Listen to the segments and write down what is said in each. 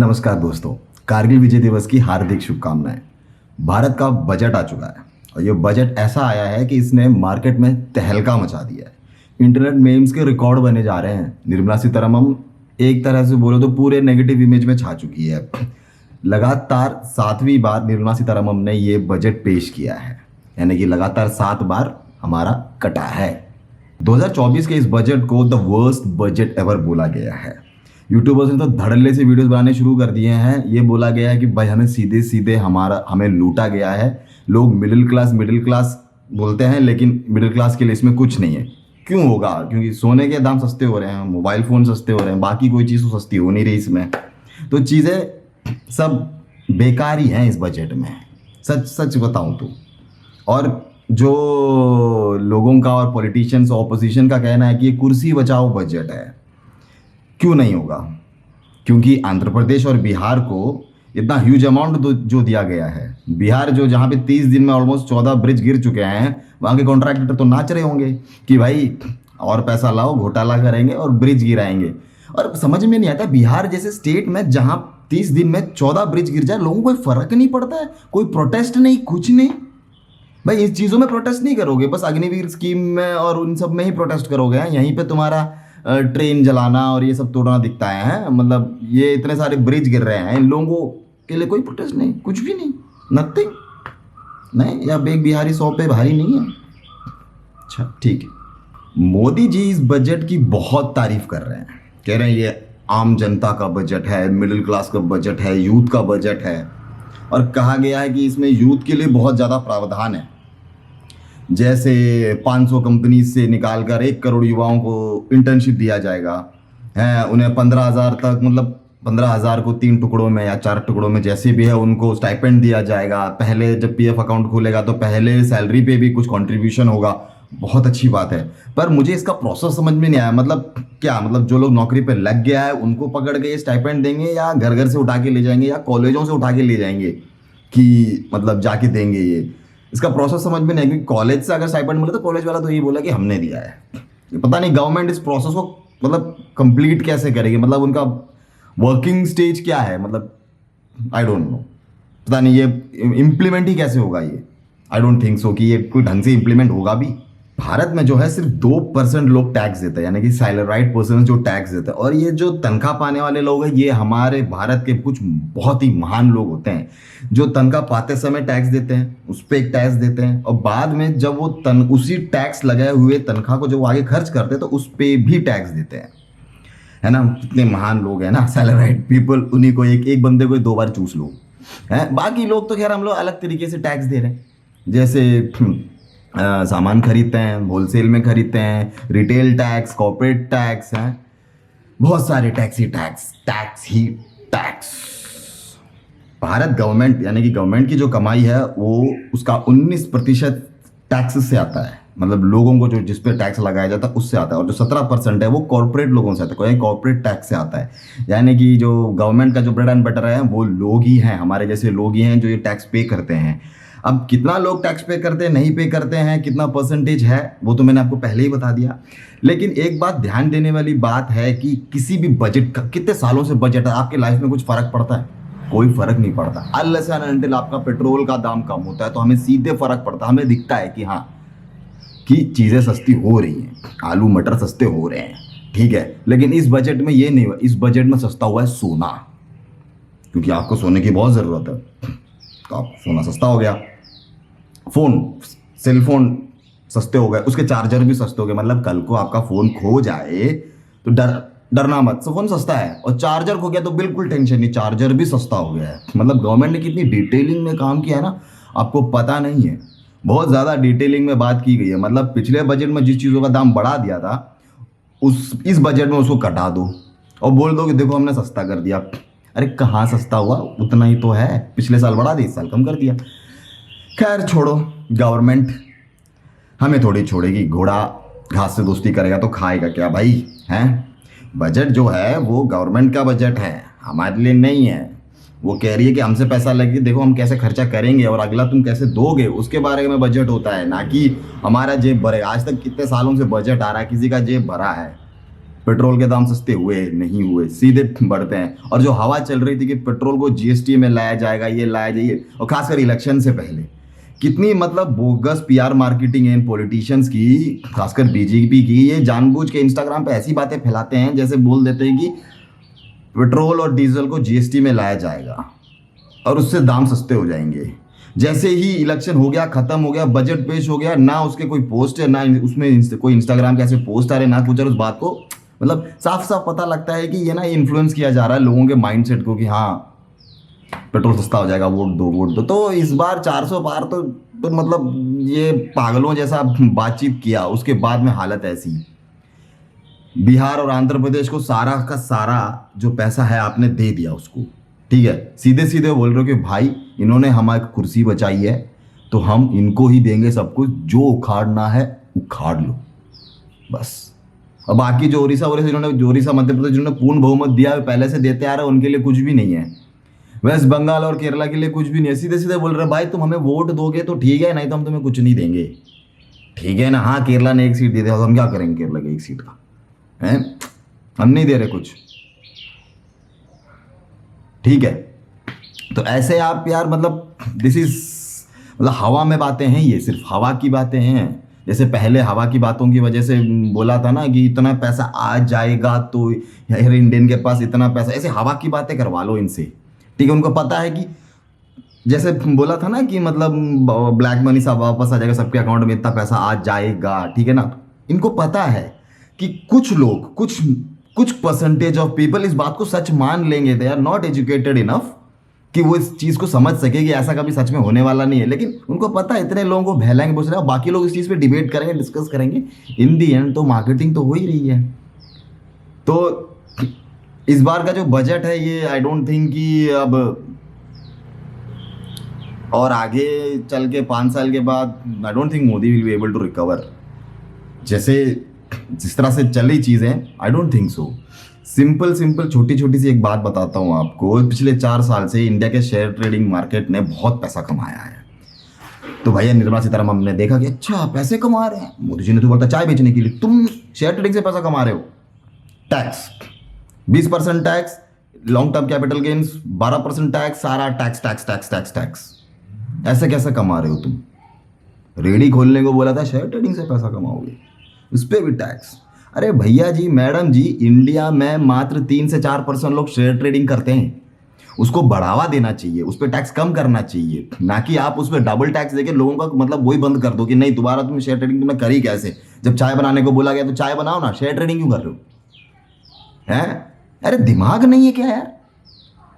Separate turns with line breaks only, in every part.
नमस्कार दोस्तों, कारगिल विजय दिवस की हार्दिक शुभकामनाएं। भारत का बजट आ चुका है और ये बजट ऐसा आया है कि इसने मार्केट में तहलका मचा दिया है। इंटरनेट मेम्स के रिकॉर्ड बने जा रहे हैं। निर्मला सीतारमण एक तरह से बोलो तो पूरे नेगेटिव इमेज में छा चुकी है। लगातार 7वीं बार निर्मला सीतारमण ने ये बजट पेश किया है, यानी कि लगातार 7 बार हमारा कटा है। 2024 के इस बजट को द वर्स्ट बजट एवर बोला गया है। यूट्यूबर्स ने तो धड़ल्ले से वीडियोस बनाने शुरू कर दिए हैं। ये बोला गया है कि भाई हमें सीधे सीधे हमें लूटा गया है। लोग मिडिल क्लास बोलते हैं, लेकिन मिडिल क्लास के लिए इसमें कुछ नहीं है। क्यों होगा? क्योंकि सोने के दाम सस्ते हो रहे हैं, मोबाइल फ़ोन सस्ते हो रहे हैं, बाकी कोई चीज़ तो सस्ती हो नहीं रही इसमें। तो चीज़ें सब बेकार ही हैं इस बजट में, सच सच बताऊँ तो। और जो लोगों का और पॉलिटिशियंस ऑपोजिशन का कहना है कि ये कुर्सी बचाओ बजट है। क्यों नहीं होगा? क्योंकि आंध्र प्रदेश और बिहार को इतना ह्यूज अमाउंट जो दिया गया है। बिहार जो जहाँ पे 30 दिन में ऑलमोस्ट 14 ब्रिज गिर चुके हैं, वहाँ के कॉन्ट्रैक्टर तो नाच रहे होंगे कि भाई और पैसा लाओ, घोटाला करेंगे और ब्रिज गिराएंगे। और समझ में नहीं आता, बिहार जैसे स्टेट में जहाँ 30 दिन में 14 ब्रिज गिर जाए, लोगों को कोई फर्क नहीं पड़ता है, कोई प्रोटेस्ट नहीं, कुछ नहीं। भाई इस चीज़ों में प्रोटेस्ट नहीं करोगे, बस अग्निवीर स्कीम में और उन सब में ही प्रोटेस्ट करोगे। यहीं पे तुम्हारा ट्रेन जलाना और ये सब तोड़ना दिखता है। मतलब ये इतने सारे ब्रिज गिर रहे हैं, इन लोगों के लिए कोई प्रोटेस्ट नहीं, कुछ भी नहीं, नथिंग नहीं। या एक बिहारी 100 पे भारी नहीं है। अच्छा ठीक है। मोदी जी इस बजट की बहुत तारीफ कर रहे हैं, कह रहे हैं ये आम जनता का बजट है, मिडिल क्लास का बजट है, यूथ का बजट है। और कहा गया है कि इसमें यूथ के लिए बहुत ज़्यादा प्रावधान है। जैसे 500 कंपनी से निकालकर 1 करोड़ युवाओं को इंटर्नशिप दिया जाएगा है, उन्हें 15,000 तक, मतलब 15,000 को 3 टुकड़ों में या 4 टुकड़ों में जैसे भी है उनको स्टाइपेंड दिया जाएगा। पहले जब पीएफ अकाउंट खुलेगा तो पहले सैलरी पे भी कुछ कंट्रीब्यूशन होगा। बहुत अच्छी बात है, पर मुझे इसका प्रोसेस समझ में नहीं आया। मतलब क्या, मतलब जो लोग नौकरी पे लग गया है उनको पकड़ के ये स्टाइपेंड देंगे, या घर घर से उठा के ले जाएंगे, या कॉलेजों से उठा के ले जाएंगे कि मतलब जाके देंगे? ये इसका प्रोसेस समझ में नहीं। क्योंकि कॉलेज से अगर स्टाइपेंड मिले तो कॉलेज वाला तो ये बोला कि हमने दिया है। पता नहीं गवर्नमेंट इस प्रोसेस को मतलब कंप्लीट कैसे करेगी, मतलब उनका वर्किंग स्टेज क्या है, मतलब आई डोंट नो। पता नहीं ये इम्प्लीमेंट ही कैसे होगा ये। आई डोंट थिंक सो कि ये कोई ढंग से इम्प्लीमेंट होगा भी। भारत में जो है सिर्फ 2% लोग टैक्स देते हैं, यानी कि सैलराइड पर्सन जो टैक्स देते हैं। और ये जो तनख्वाह पाने वाले लोग हैं, ये हमारे भारत के कुछ बहुत ही महान लोग होते हैं जो तनख्वाह पाते समय टैक्स देते हैं, उस पर एक टैक्स देते हैं, और बाद में जब वो उसी टैक्स लगाए हुए तनख्वाह को जो आगे खर्च करते हैं तो उस पर भी टैक्स देते हैं, है ना। कितने महान लोग हैं ना सैलराइड पीपल। उन्हीं को एक बंदे को 2 बार चूस लो है। बाकी लोग तो खैर हम लोग अलग तरीके से टैक्स दे रहे हैं। जैसे सामान खरीदते हैं, होलसेल में खरीदते हैं, रिटेल टैक्स, कॉर्पोरेट टैक्स हैं, बहुत सारे टैक्स ही टैक्स। भारत गवर्नमेंट, यानी कि गवर्नमेंट की जो कमाई है वो उसका 19% टैक्स से आता है। मतलब लोगों को जो जिस पे टैक्स लगाया जाता है उससे आता है। और जो 17% है वो कॉर्पोरेट लोगों से आता है, कॉर्पोरेट टैक्स से आता है। यानी कि जो गवर्नमेंट का जो ब्रेड एंड बटर है वो लोग ही हैं, हमारे जैसे लोग ही हैं जो ये टैक्स पे करते हैं। अब कितना लोग टैक्स पे करते हैं, नहीं पे करते हैं, कितना परसेंटेज है, वो तो मैंने आपको पहले ही बता दिया। लेकिन एक बात ध्यान देने वाली बात है कि किसी भी बजट का, कितने सालों से बजट है, आपके लाइफ में कुछ फर्क पड़ता है? कोई फर्क नहीं पड़ता। अनलेस एंड अनटिल आपका पेट्रोल का दाम कम होता है तो हमें सीधे फर्क पड़ता है। हमें दिखता है कि हाँ कि चीज़ें सस्ती हो रही हैं, आलू मटर सस्ते हो रहे हैं, ठीक है। लेकिन इस बजट में ये नहीं हुआ। इस बजट में सस्ता हुआ है सोना, क्योंकि आपको सोने की बहुत ज़रूरत है, तो आप सोना सस्ता हो गया। सेलफोन सस्ते हो गए, उसके चार्जर भी सस्ते हो गए। मतलब कल को आपका फ़ोन खो जाए तो डरना मत, फ़ोन सस्ता है। और चार्जर खो गया तो बिल्कुल टेंशन नहीं, चार्जर भी सस्ता हो गया है। मतलब गवर्नमेंट ने कितनी डिटेलिंग में काम किया है ना, आपको पता नहीं है। बहुत ज़्यादा डिटेलिंग में बात की गई है। मतलब पिछले बजट में जिस चीज़ों का दाम बढ़ा दिया था इस बजट में उसको कटा दो और बोल दो कि देखो हमने सस्ता कर दिया। अरे कहाँ सस्ता हुआ, उतना ही तो है। पिछले साल बढ़ा दिया, इस साल कम कर दिया। खैर छोड़ो, गवर्नमेंट हमें थोड़ी छोड़ेगी। घोड़ा घास से दोस्ती करेगा तो खाएगा क्या भाई, हैं? बजट जो है वो गवर्नमेंट का बजट है, हमारे लिए नहीं है। वो कह रही है कि हमसे पैसा लगे, देखो हम कैसे खर्चा करेंगे और अगला तुम कैसे दोगे, उसके बारे में बजट होता है, ना कि हमारा जेब भरे। आज तक कितने सालों से बजट आ रहा है, किसी का जेब भरा है? पेट्रोल के दाम सस्ते हुए नहीं हुए, सीधे बढ़ते हैं। और जो हवा चल रही थी कि पेट्रोल को जीएसटी में लाया जाएगा, ये लाया जाइए, और खासकर इलेक्शन से पहले कितनी मतलब बोगस पीआर मार्केटिंग है इन पॉलिटिशियंस की, खासकर बीजेपी की। ये जानबूझ के इंस्टाग्राम पे ऐसी बातें फैलाते हैं, जैसे बोल देते हैं कि पेट्रोल और डीजल को जीएसटी में लाया जाएगा और उससे दाम सस्ते हो जाएंगे। जैसे ही इलेक्शन हो गया, खत्म हो गया, बजट पेश हो गया, ना उसके कोई पोस्ट है, ना उसमें कोई इंस्टाग्राम के ऐसे पोस्ट आ रहे, ना कुछ। और उस बात को मतलब साफ साफ पता लगता है कि ये ना इन्फ्लुएंस किया जा रहा है लोगों के माइंडसेट को कि हाँ पेट्रोल सस्ता हो जाएगा, वोट दो वोट दो। तो इस बार 400 पार तो मतलब ये पागलों जैसा बातचीत किया, उसके बाद में हालत ऐसी। बिहार और आंध्र प्रदेश को सारा का सारा जो पैसा है आपने दे दिया उसको, ठीक है। सीधे सीधे बोल रहे हो कि भाई इन्होंने हमारी कुर्सी बचाई है तो हम इनको ही देंगे सब कुछ, जो उखाड़ना है उखाड़ लो बस। और बाकी जो उड़ीसा मध्य प्रदेश जिन्होंने पूर्ण बहुमत दिया है, पहले से देते आ रहे हैं, उनके लिए कुछ भी नहीं है। वेस्ट बंगाल और केरला के लिए कुछ भी नहीं है। सीधे सीधे बोल रहे भाई तुम हमें वोट दोगे तो ठीक है, नहीं तो हम तुम्हें कुछ नहीं देंगे, ठीक है ना। हाँ केरला ने एक सीट दे दिया तो हम क्या करेंगे केरला की एक सीट का, है हम नहीं दे रहे कुछ, ठीक है। तो ऐसे आप यार मतलब दिस इज मतलब हवा में बातें हैं, ये सिर्फ हवा की बातें हैं। जैसे पहले हवा की बातों की वजह से बोला था ना कि इतना पैसा आ जाएगा तो यार इंडियन के पास इतना पैसा, ऐसे हवा की बातें करवा लो इनसे, ठीक है। उनको पता है कि जैसे बोला था ना कि मतलब ब्लैक मनी सब वापस आ जाएगा, सबके अकाउंट में इतना पैसा आ जाएगा, ठीक है ना। इनको पता है कि कुछ लोग, कुछ कुछ परसेंटेज ऑफ पीपल इस बात को सच मान लेंगे, they are not educated enough कि वो इस चीज़ को समझ सके कि ऐसा कभी सच में होने वाला नहीं है। लेकिन उनको पता है इतने लोगों को बहलाएंगे बोल रहे हैं, बाकी लोग इस चीज़ पे डिबेट करेंगे, डिस्कस करेंगे, इन दी एंड तो मार्केटिंग तो हो ही रही है। तो इस बार का जो बजट है ये आई डोंट थिंक कि अब और आगे चल के 5 साल के बाद I don't think Modi will be able to recover. जैसे जिस तरह से चल रही चीज़ें I don't think so. Simple छोटी छोटी सी एक बात बताता हूँ आपको। पिछले 4 साल से इंडिया के शेयर ट्रेडिंग मार्केट ने बहुत पैसा कमाया है। तो भैया निर्मला सीतारमण ने देखा कि अच्छा पैसे कमा रहे हैं, मोदी जी ने तो बोलता चाय बेचने के लिए, तुम शेयर ट्रेडिंग से पैसा कमा रहे हो, tax 20% tax, long term capital gains 12% tax, सारा tax tax tax tax tax. ऐसे कैसे कमा रहे हो तुम? रेडी खोलने को बोला था शेयर ट्रेडिंग से पैसा कमाओगे, उस पर भी टैक्स। अरे भैया जी मैडम जी, इंडिया में मात्र 3 से 4% लोग शेयर ट्रेडिंग करते हैं, उसको बढ़ावा देना चाहिए, उस पर टैक्स कम करना चाहिए, ना कि आप उस पर डबल टैक्स देके लोगों का मतलब वही बंद कर दो कि नहीं दोबारा तुम शेयर ट्रेडिंग तुमने करी कैसे। जब चाय बनाने को बोला गया तो चाय बनाओ ना, शेयर ट्रेडिंग क्यों कर रहे हो? हैं अरे दिमाग नहीं है क्या यार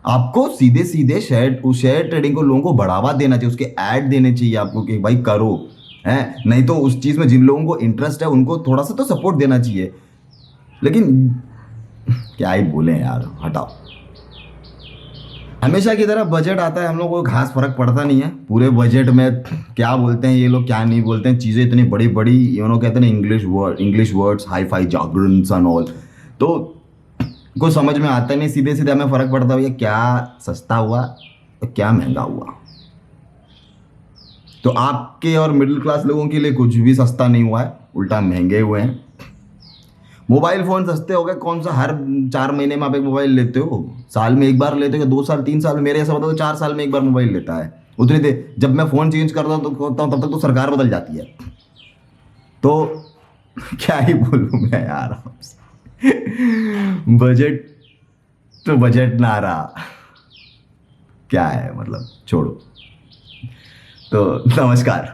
आपको? सीधे सीधे शेयर ट्रेडिंग को लोगों को बढ़ावा देना चाहिए, उसके ऐड देने चाहिए आपको कि भाई करो, है नहीं तो उस चीज़ में जिन लोगों को इंटरेस्ट है उनको थोड़ा सा तो सपोर्ट देना चाहिए। लेकिन क्या ही बोले यार, हटाओ। हमेशा की तरह बजट आता है, हम लोग को खास फर्क पड़ता नहीं है पूरे बजट में क्या बोलते हैं ये लोग, क्या नहीं बोलते हैं। चीज़ें इतनी बड़ी बड़ी कहते हैं ना English words hifi jargons and all, तो कुछ समझ में आता नहीं। सीधे सीधे हमें फर्क पड़ता है क्या सस्ता हुआ और क्या महंगा हुआ। तो आपके और मिडिल क्लास लोगों के लिए कुछ भी सस्ता नहीं हुआ है, उल्टा महंगे हुए हैं। मोबाइल फ़ोन सस्ते हो गए, कौन सा हर 4 महीने में आप एक मोबाइल लेते हो? साल में एक बार लेते हो, 2 साल 3 साल? मेरे ऐसा बताओ तो 4 साल में एक बार मोबाइल लेता है। उतनी देर जब मैं फ़ोन चेंज करता हूँ तो तब तक तो सरकार बदल जाती है। तो क्या ही बोलूँ मैं यार आपसे। बजट तो बजट ना रहा, क्या है मतलब, छोड़ो। तो नमस्कार।